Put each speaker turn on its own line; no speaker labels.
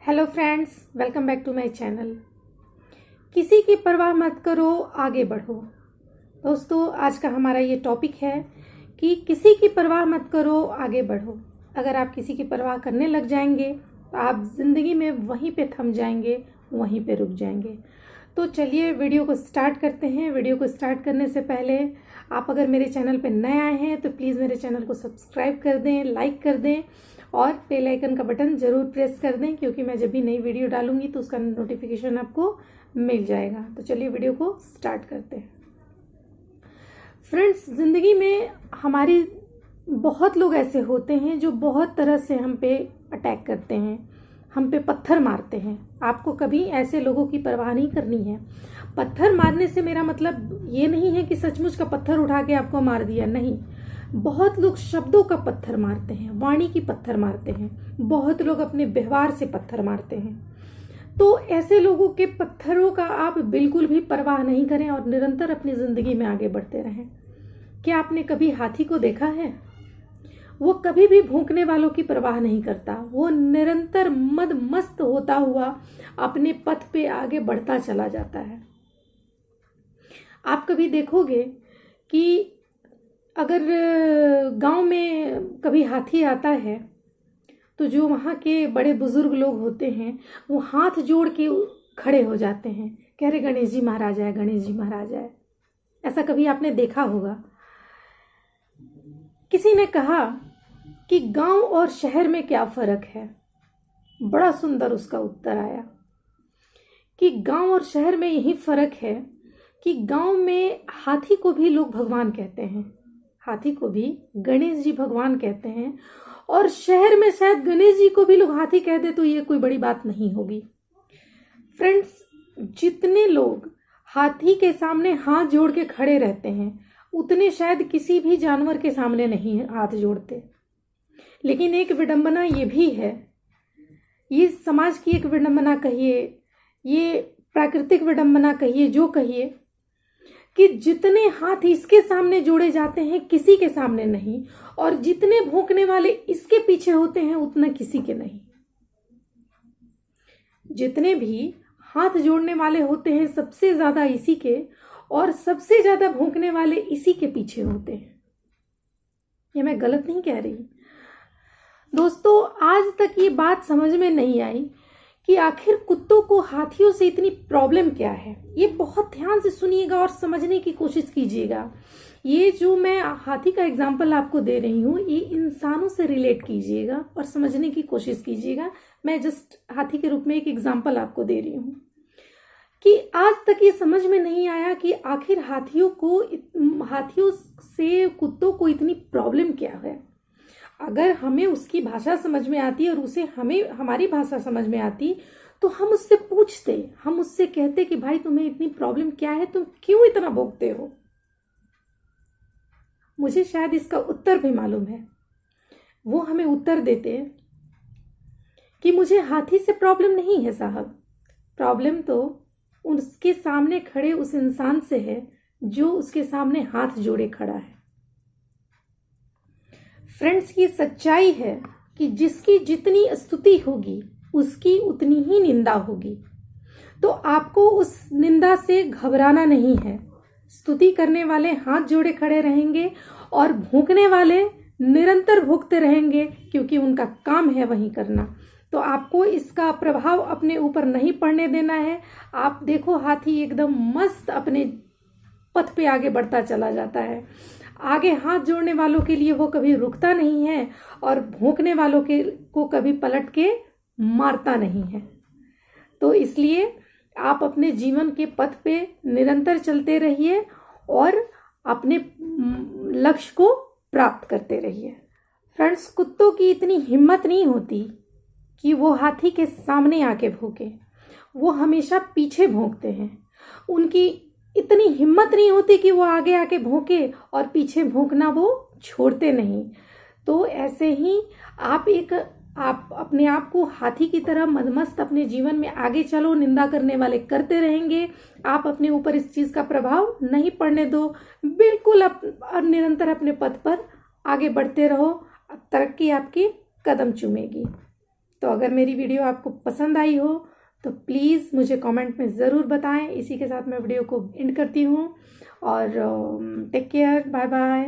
Hello friends, welcome back to my channel. किसी की परवाह मत करो, आगे बढ़ो। दोस्तों, आज का हमारा ये टॉपिक है कि किसी की परवाह मत करो, आगे बढ़ो। अगर आप किसी की परवाह करने लग जाएंगे तो आप ज़िंदगी में वहीं पे थम जाएंगे, वहीं पे रुक जाएंगे। तो चलिए वीडियो को स्टार्ट करते हैं। वीडियो को स्टार्ट करने से पहले आप अगर मेरे चैनल पे नए आए हैं तो प्लीज़ मेरे चैनल को सब्सक्राइब कर दें, लाइक कर दें और बेल आइकन का बटन ज़रूर प्रेस कर दें, क्योंकि मैं जब भी नई वीडियो डालूंगी तो उसका नोटिफिकेशन आपको मिल जाएगा। तो चलिए वीडियो को स्टार्ट करते हैं। फ्रेंड्स, ज़िंदगी में हमारी बहुत लोग ऐसे होते हैं जो बहुत तरह से हम पे अटैक करते हैं, हम पे पत्थर मारते हैं। आपको कभी ऐसे लोगों की परवाह नहीं करनी है। पत्थर मारने से मेरा मतलब ये नहीं है कि सचमुच का पत्थर उठा के आपको मार दिया, नहीं। बहुत लोग शब्दों का पत्थर मारते हैं, वाणी की पत्थर मारते हैं। बहुत लोग अपने व्यवहार से पत्थर मारते हैं। तो ऐसे लोगों के पत्थरों का आप बिल्कुल भी परवाह नहीं करें और निरंतर अपनी जिंदगी में आगे बढ़ते रहें। क्या आपने कभी हाथी को देखा है? वो कभी भी भूखने वालों की परवाह नहीं करता। वो निरंतर मद मस्त होता हुआ अपने पथ पे आगे बढ़ता चला जाता है। आप कभी देखोगे कि अगर गांव में कभी हाथी आता है तो जो वहाँ के बड़े बुजुर्ग लोग होते हैं वो हाथ जोड़ के खड़े हो जाते हैं, कह रहे गणेश जी महाराज आए, गणेश जी महाराज आए। ऐसा कभी आपने देखा होगा। किसी ने कहा कि गांव और शहर में क्या फर्क है। बड़ा सुंदर उसका उत्तर आया कि गांव और शहर में यही फर्क है कि गांव में हाथी को भी लोग भगवान कहते हैं, हाथी को भी गणेश जी भगवान कहते हैं, और शहर में शायद गणेश जी को भी लोग हाथी कह दे तो ये कोई बड़ी बात नहीं होगी। फ्रेंड्स, जितने लोग हाथी के सामने हाथ जोड़ के खड़े रहते हैं उतने शायद किसी भी जानवर के सामने नहीं हाथ जोड़ते। लेकिन एक विडंबना ये भी है, ये समाज की एक विडंबना कहिए, ये प्राकृतिक विडंबना कहिए, जो कहिए, कि जितने हाथ इसके सामने जोड़े जाते हैं किसी के सामने नहीं, और जितने भौंकने वाले इसके पीछे होते हैं उतना किसी के नहीं। जितने भी हाथ जोड़ने वाले होते हैं सबसे ज्यादा इसी के, और सबसे ज्यादा भौंकने वाले इसी के पीछे होते हैं। ये मैं गलत नहीं कह रही दोस्तों। आज तक ये बात समझ में नहीं आई कि आखिर कुत्तों को हाथियों से इतनी प्रॉब्लम क्या है। ये बहुत ध्यान से सुनिएगा और समझने की कोशिश कीजिएगा। ये जो मैं हाथी का एग्जाम्पल आपको दे रही हूँ ये इंसानों से रिलेट कीजिएगा और समझने की कोशिश कीजिएगा। मैं जस्ट हाथी के रूप में एक एग्जाम्पल आपको दे रही हूँ कि आज तक ये समझ में नहीं आया कि आखिर हाथियों से कुत्तों को इतनी प्रॉब्लम क्या है। अगर हमें उसकी भाषा समझ में आती और उसे हमें हमारी भाषा समझ में आती तो हम उससे पूछते, हम उससे कहते कि भाई तुम्हें इतनी प्रॉब्लम क्या है, तुम क्यों इतना भोगते हो। मुझे शायद इसका उत्तर भी मालूम है। वो हमें उत्तर देते कि मुझे हाथी से प्रॉब्लम नहीं है साहब, प्रॉब्लम तो उसके सामने खड़े उस इंसान से है जो उसके सामने हाथ जोड़े खड़ा है। फ्रेंड्स, ये सच्चाई है कि जिसकी जितनी स्तुति होगी उसकी उतनी ही निंदा होगी। तो आपको उस निंदा से घबराना नहीं है। स्तुति करने वाले हाथ जोड़े खड़े रहेंगे और भूखने वाले निरंतर भूखते रहेंगे, क्योंकि उनका काम है वही करना। तो आपको इसका प्रभाव अपने ऊपर नहीं पड़ने देना है। आप देखो हाथी एकदम मस्त अपने पथ पे आगे बढ़ता चला जाता है। आगे हाथ जोड़ने वालों के लिए वो कभी रुकता नहीं है और भौंकने वालों को कभी पलट के मारता नहीं है। तो इसलिए आप अपने जीवन के पथ पे निरंतर चलते रहिए और अपने लक्ष्य को प्राप्त करते रहिए। फ्रेंड्स, कुत्तों की इतनी हिम्मत नहीं होती कि वो हाथी के सामने आके भौंके, वो हमेशा पीछे भौंकते हैं। उनकी इतनी हिम्मत नहीं होती कि वो आगे आके भौंके और पीछे भौंकना वो छोड़ते नहीं। तो ऐसे ही आप अपने आप को हाथी की तरह मदमस्त अपने जीवन में आगे चलो। निंदा करने वाले करते रहेंगे, आप अपने ऊपर इस चीज का प्रभाव नहीं पड़ने दो। बिल्कुल निरंतर अपने पथ पर आगे बढ़ते रहो, तरक्की आपकी कदम चूमेगी। तो अगर मेरी वीडियो आपको पसंद आई हो तो प्लीज़ मुझे कमेंट में ज़रूर बताएं। इसी के साथ मैं वीडियो को एंड करती हूँ और टेक केयर, बाय बाय।